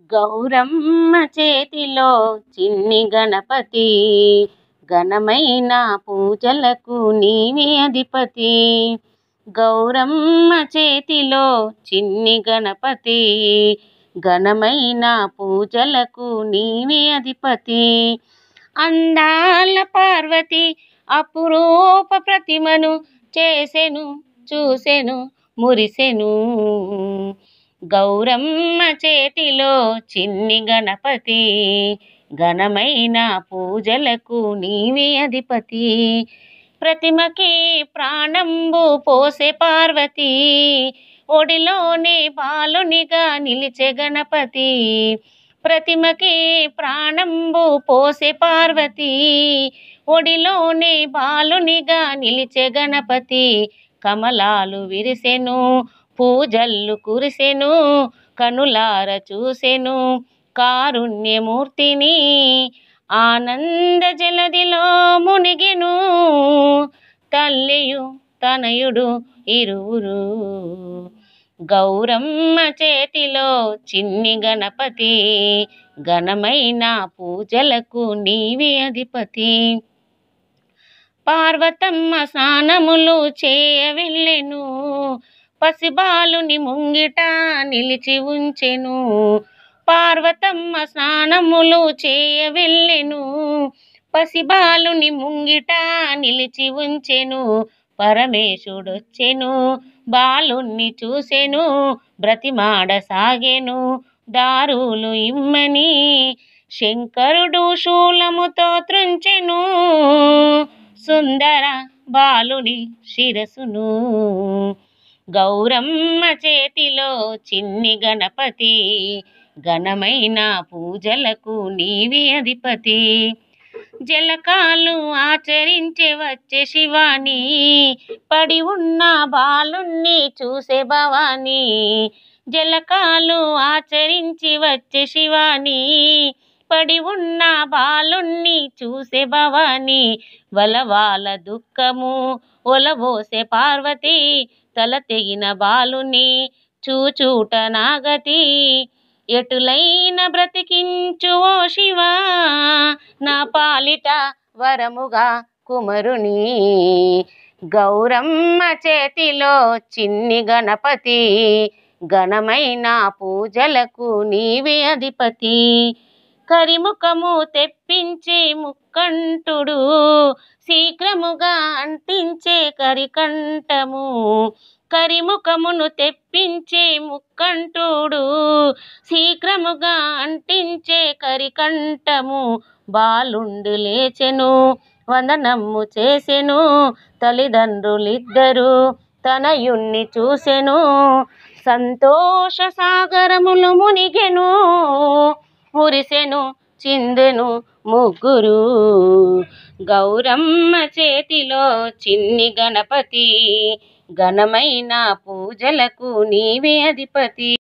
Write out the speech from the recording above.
గౌరమ్మ చేతిలో చిన్ని గణపతి, ఘనమైన పూజలకు నీవే అధిపతి. గౌరమ్మ చేతిలో చిన్ని గణపతి, ఘనమైన పూజలకు నీవే అధిపతి. అందాల పార్వతి అపురూప ప్రతిమను చేసెను, చూసెను, మురిసెను. గౌరమ్మ చేతిలో చిన్ని గణపతి, ఘనమైన పూజలకు నీవే అధిపతి. ప్రతిమకి ప్రాణంబు పోసే పార్వతి, ఒడిలోనే బాలునిగా నిలిచే గణపతి. ప్రతిమకి ప్రాణంబు పోసే పార్వతి, ఒడిలోనే బాలునిగా నిలిచే గణపతి. కమలాలు విరిసెను, పూజల్లు కురిసెను, కనులార చూసెను కారుణ్యమూర్తిని. ఆనంద జలదిలో మునిగెను, తల్లియు తనయుడు ఇరువురు. గౌరమ్మ చేతిలో చిన్ని గణపతి, ఘనమైన పూజలకు నీవే అధిపతి. పార్వతమ్మ స్నానములు చేయ వెళ్ళెను, పసిబాలుని ముంగిట నిలిచి ఉంచెను. పార్వతమ్మ స్నానములు చేయ వెళ్ళెను, పసిబాలుని ముంగిట నిలిచి ఉంచెను. పరమేశుడొచ్చెను, బాలుణ్ణి చూసెను, బ్రతిమాడ సాగెను దారులు ఇమ్మని. శంకరుడు శూలముతో త్రుంచెను, సుందర బాలుని శిరసును. గౌరమ్మ చేతిలో చిన్ని గణపతి, ఘనమైన పూజలకు నీవే అధిపతి. జలకాలు ఆచరించే వచ్చే శివాని, పడి ఉన్న బాలుణ్ణి చూసే భవాని. జలకాలు ఆచరించి వచ్చే శివాని, పడి ఉన్న బాలుణ్ణి చూసే భవాని. వలవాల దుఃఖము ఒలబోసే పార్వతి, తల తెగిన బాలుని చూచూట నాగతి. ఎటులైన బ్రతికించు ఓ శివా, నా పాలిట వరముగా కుమరుని. గౌరమ్మ చేతిలో చిన్ని గణపతి, ఘనమైన పూజలకు నీవే అధిపతి. కరిముఖము తెప్పించే ముక్కంటుడు, శీఘ్రముగా అంటించే కరికంఠము. కరిముఖమును తెప్పించే ముక్కంటుడు, శీఘ్రముగా అంటించే కరికంఠము. బాలుండు లేచెను, వందనము చేసెను, తల్లిదండ్రులిద్దరూ తనయుణ్ణి చూసెను. సంతోష సాగరములు మునిగెను, మురిసెను చిందెను ముగ్గురు. గౌరమ్మ చేతిలో చిన్ని గణపతి, ఘనమైన పూజలకు నీవే అధిపతి.